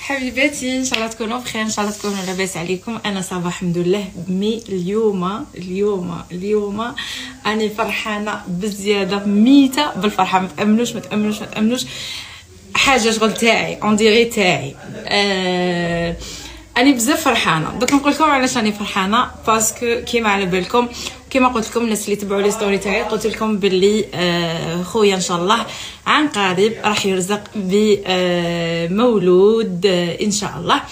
حبيباتي ان شاء الله تكونوا بخير، ان شاء الله تكونوا لاباس عليكم. انا صافا الحمد لله. مي اليوم اني فرحانه بزياده، ميته بالفرحه. ما تامنوش حاجه شغل تاعي اون ديغي تاعي. اني بزاف فرحانه. دوك نقول لكم علاش راني فرحانه، باسكو كيما على بالكم كيما قلت لكم الناس اللي تبعوا لي ستوري تاعي، قلت لكم باللي خويا ان شاء الله عن قريب راح يرزق بمولود ان شاء الله.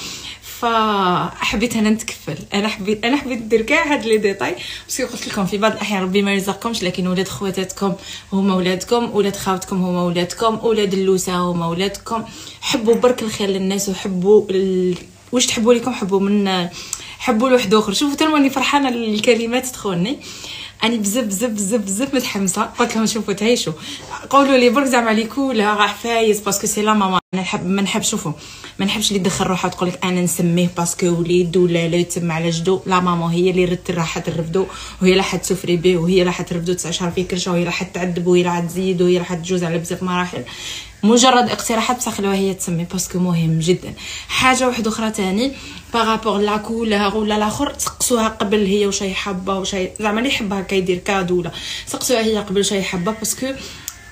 فحبيت انا نتكفل، انا حبيت ندير كاع هاد لي ديتاي، باسكو قلت لكم في بعض الاحيان ربي ما يرزقكمش، لكن ولاد خواتاتكم هما ولادكم، ولاد خاوتكم هما ولادكم، ولاد اللوسه هما ولادكم. حبوا برك الخير للناس، وحبوا واش تحبوا لكم، حبوا لواحد اخر. شوفوا تما راني فرحانه، الكلمات تدخلني. اني بزاف متحمسه. قلت لهم شوفوا تعيشوا، قولوا لي برك زعما عليكم ولا راح فايز، باسكو سي لا ماما. انا ما نحبش شوفوا، ما نحبش اللي تدخل روحها تقول لك انا نسميه باسكو وليد ولا لا يتم على جدو. لا ماما هي اللي راح ترفدو، وهي اللي راح تسفري به، وهي اللي راح ترفدو 9 شهور في كل شهر، وهي اللي راح تعذب، وهي اللي راح تزيد، وهي اللي راح تجوز على بزاف مراحل. مجرد اقتراحات بصح خلوها هي تسمي، باسكو مهم جدا. حاجه واحده اخرى تاني بارابور لا كولور ولا الاخر، تسقسوها قبل هي وش هي حابه، وش زعما اللي يحبها كيدير كادو، ولا سقسوها هي قبل وش هي حابه، باسكو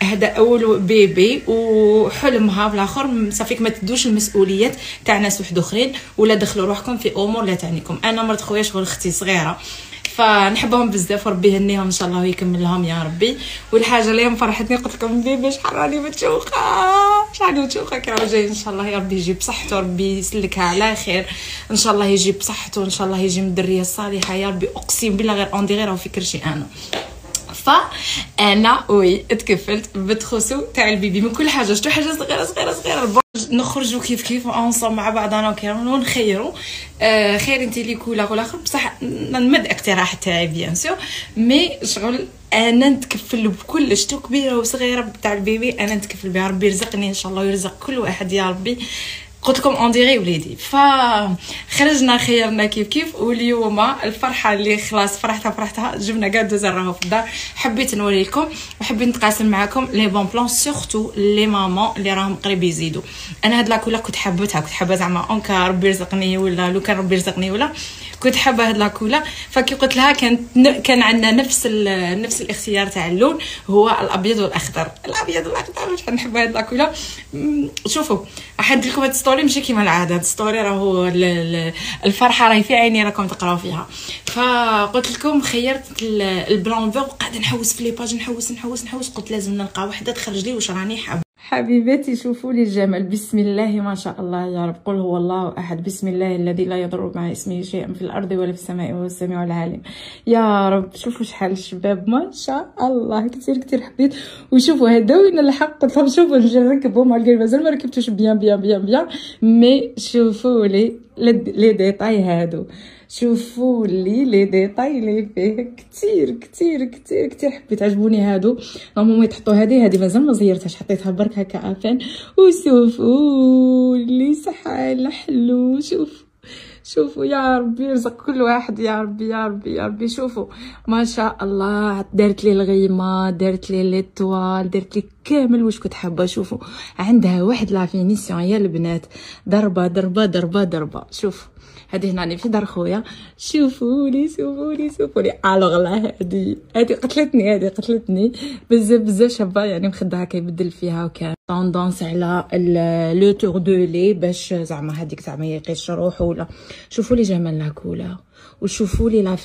هذا اول بيبي وحلمها بالاخر. صافيك ما تدوش المسؤوليات تاع ناس واحد اخرين، ولا دخلوا روحكم في امور لا تعنيكم. انا مرت خويا شغل اختي صغيره، فنحبهم بزاف، وربي يهنيهم ان شاء الله ويكمل لهم يا ربي. والحاجه اللي مفرحتني قلت لكم بيبي شحال راني متشوقه كي راه جاي ان شاء الله. يا ربي يجيب بصحته، ربي يسلكها على خير ان شاء الله، يجيب بصحته ان شاء الله، يجي من الدريه الصالحه يا ربي. اقسم بالله غير اون دي غير في كرشي انا. فانا اتكفلت بالتخوسو تاع البيبي من كل حاجه. شتو حاجه صغيره نخرجوا كيف اونصوم مع بعضنا وكيرون ونخيروا. خير انت لي كولا ولا اخر، بصح نمد اقتراح تاعي بيان سور، مي شغل انا نتكفل بكل شتو كبيره وصغيره تاع البيبي. انا نتكفل بها، ربي يرزقني ان شاء الله ويرزق كل واحد يا ربي. قلت لكم اون ديغي وليدي. فخرجنا خيرنا كيف واليوم الفرحه اللي خلاص فرحتها جبنا كاع دوز راهو في الدار. حبيت نوري لكم وحبيت نتقاسم معكم لي بون بلان، سورتو لي مامون اللي راهم قريب يزيدوا. انا هاد لاكولا كنت حابه زعما اونكا ربي يرزقني، ولا لو كان ربي يرزقني ولا كنت حابه هاد لاكولا. فكي قلت لها كان عندنا نفس الاختيار تاع اللون، هو الابيض والاخضر. واش نحب هاد لاكولا. شوفوا راح ندير لكم هاد ستوري ماشي كيما العاده، هاد ستوري راهو الفرحه راهي في عيني، راكم تقراو فيها. فقلت لكم خيرت البلان بلو، وقاعده نحوس في لي باج، نحوس. قلت لازم نلقى وحده تخرج لي واش راني حابه. حبيباتي شوفوا لي الجمال، بسم الله ما شاء الله يا رب. قل هو الله احد، بسم الله الذي لا يضر مع اسمه شيء في الارض ولا في السماء وهو السميع العليم. يا رب شوفوا شحال الشباب ما شاء الله، كثير حبيت. وشوفوا هذا وين الحق، قلت لهم شوفوا نجي نركبهم على القلب، مازال ما ركبتوش بيان مي شوفوا لي ديتاي هادو، شوفوا لي ديتاي اللي فيه كثير حبيت، عجبوني هادو. ماما يتحطوا هذه مازال ما زيرتهاش، حطيتها برك هكا عافين. وشوفوا لي سحال حلو، شوفوا يا ربي يرزق كل واحد يا ربي. شوفوا ما شاء الله، دارت لي الغيمه، دارت لي لي طوال، دارت لي كامل واش كنت حابه. شوفوا عندها واحد لا فينيسيون يا البنات، ضربه. شوفوا هذه هنا في دار خويا، شوفوا لي الوغ لا هذه قتلتني بزاف شابه، يعني مخدها كيبدل فيها، وكان طوندونس على لو تور دو لي باش زعما هذيك زعما يقيش روحو ولا. شوفوا لي جمال لاكولا، وشوفوا لي لا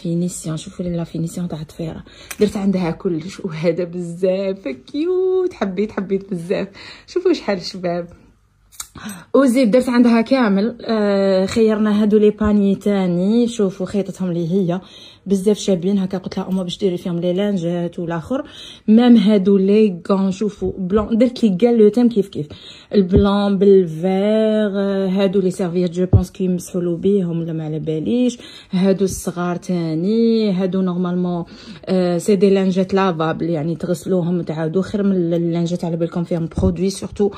فينيسيون تاع الطفيره، درت عندها كلش. وهذا بزاف كيوت، حبيت بزاف. شوفوا شحال الشباب. وزيد درت عندها كامل. خيرنا هادو لي باني تاني، شوفوا خيطتهم لي هي بزاف شابين هكا. قلت لها اما باش ديري فيهم لي لانجات والاخر، مام هادو لي غون شوفوا بلون، درت لي كاع لو تيم كيف البلون بالفيغ. هادو لي سيرفيات جو بونس كي يمسحوا بيهم ولا ما على باليش. هادو الصغار تاني، هادو نورمالمون سي دي لانجات لافابل، يعني تغسلوهم وتعاودوا، خير من اللانجات على بالكم فيهم برودوي سورتو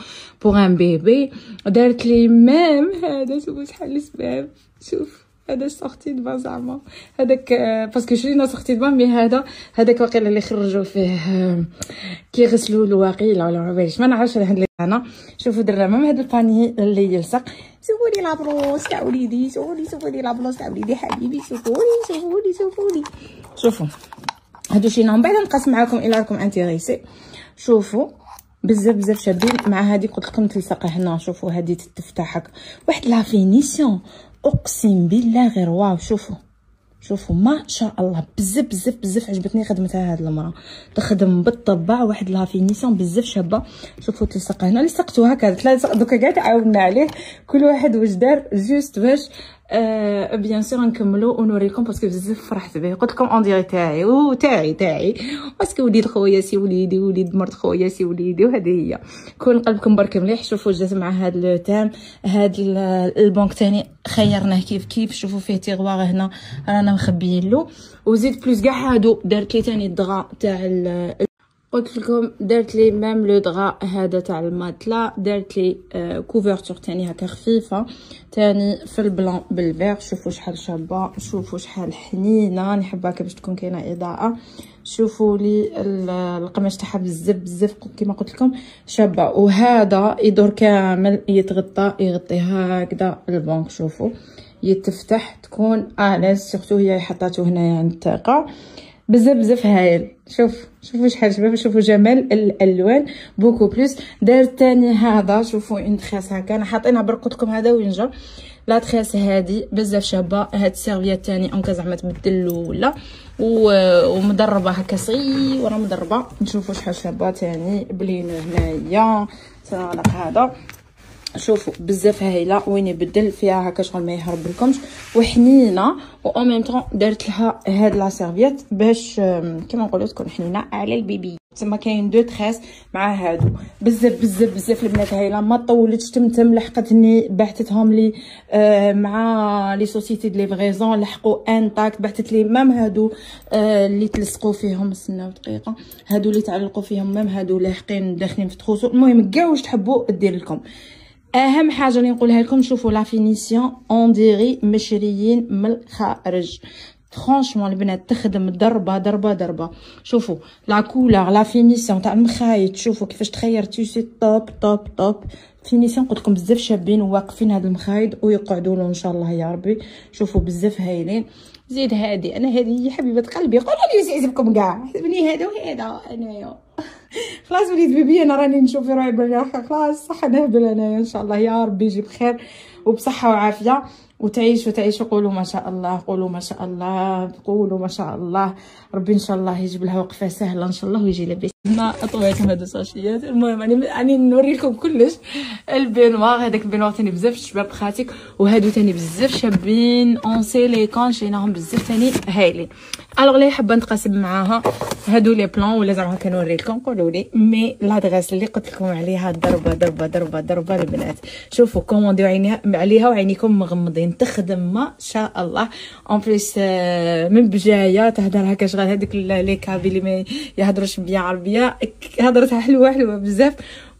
بوغ ان بيبي. دارت لي مام هذا، شوفوا شحال السباب. شوف هذا سورتي دبا زعما هذاك، باسكو شرينا سورتي دبا، مي هذاك واقيلا اللي خرجوا فيه كيغسلوا له واقيلا ولا ما باليش، ما نعرفش. انا شوفوا درنا مام هذا الباني اللي يلصق شوفوني لابلوس تاع وليدي، شوفوني لابلوس تاع وليدي حبيبي، شوفوني. شوفوا هادو شي نوم بعدا نقاس معاكم الى راكم انتريسي. شوفوا بزاف شابين مع هادي قلت لكم تلصق هنا. شوفوا هادي تفتح هكا واحد لا فينيسيون اقسم بالله غير واو. شوفوا ما شاء الله بزاف عجبتني خدمتها هاد المراه، تخدم بالطباع واحد لا فينيسيون بزاف شابه. شوفوا تلصق هنا، لصقتو هكا ثلاثه دوكا كاع تعاوننا عليه كل واحد واش دار جوست باش بيان سور نكملو ونوريكم باسكو بزاف فرحت به. قلت لكم اون ديري تاعي وتاعي باسكو وليد خويا سي وليدي، وليد مرت خويا سي وليدي، وهذه هي. كون قلبكم برك مليح. شوفوا جات مع هاد لو تام. هاد البونك تاني خيرناه كيف. شوفوا فيه تيغوار هنا رانا مخبيين له، وزيد بلوس كاع هادو دارت لي تاني الدغا تاع قلت لكم دارت لي ميم لو دغا هذا تاع الماتلا، دارت لي كوفرتور تاني هكا خفيفه تاني في البلان بالفيغ. شوفوا شحال شابه، شوفوا شحال حنينه، نحبها باش تكون كاينه اضاءه. شوفوا لي القماش تاعها بزاف كيما قلت لكم شابه. وهذا يدور كامل يغطي هكذا البونك. شوفوا يتفتح تكون اليز سورتو هي حطاتو هنايا عند الثقه بزاف هايل. شوفوا شحال شباب، شوفوا جمال الالوان بوكو بلوس. دارت تاني هذا شوفوا اون تخيس هكا، انا حاطينها برقتكم هذا وين جا لا تخيس هادي بزاف شابه. هاد السيرفيات تاني اونكا زعما تبدل ولا ومدربه هكا صغيره مدربه. نشوفوا شحال شابه تاني بلين هنايا تنغلق هذا. شوفوا بزاف هايله وين يبدل فيها هكا شغل ما يهرب لكمش وحنينه. و او ميم طون دارت لها هاد لا سيرفيات باش كيما نقولوا تكون حنينه على البيبي. تما كاين دو تريس مع هادو بزاف البنات هايله. ما طولتش تمتم لحقتني بعثتهم لي مع لي سوسيتي دي ليفريزون لحقوا انتاكت. بعثت لي ميم هادو اللي تلصقوا فيهم. استناو دقيقه، هادو اللي تعلقوا فيهم ميم هادو لاحقين داخلين في تخوصو. المهم كاع واش تحبوا دير لكم. اهم حاجه اللي نقولها لكم شوفوا لا فينيسيون اون ديري مشريين من الخارج. فرانشمون البنات تخدم ضربه. شوفوا لا كولور لا فينيسيون تاع المخايط. شوفوا كيفاش تخير تيشي توب فينيسيون. قلت لكم بزاف شابين واقفين هاد المخايط ويقعدوا له ان شاء الله يا ربي. شوفوا بزاف هايلين. زيد هادي انا هذه حبيبه قلبي، قولوا لي يعجبكم كاع. حسبني هذا وهذا انايا خلاص وليد بيبي انا راني نشوف في روحي بلي خلاص صح نهبل انايا ان شاء الله يا ربي يجيب خير وبصحه وعافيه وتعيشوا. قولوا ما شاء الله، ربي ان شاء الله يجيب لها وقفه سهله ان شاء الله ويجي لاباس. ما طويت هادو ساشيات. المهم راني نوري لكم كلش. البينوار هذاك البينوار تاني بزاف شباب خاتك، وهادو تاني بزاف شابين اون سيليكون شريناهم بزاف تاني هايلين. الوغ اللي حابه نتقاسم معاها هادو لي بلان ولا زعما كنوري لكم قولوا لي. مي لادغيس اللي قلت لكم عليها ضربه البنات. شوفوا كومونديو عليها وعينيكم مغمضين. تخدم ما شاء الله. اون بليس من بجايه تهدر هكا شغل هذيك لي كابي اللي ما يهضروش بيا عربيه هضرتها حلوه بزاف.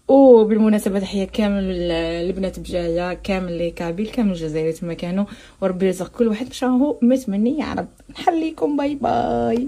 وبالمناسبه تحيه كامل البنات بجايه كامل لي كابيل كامل الجزائري تما كانوا، وربي يرزق كل واحد باش راهو متمني يا رب. نحليكم باي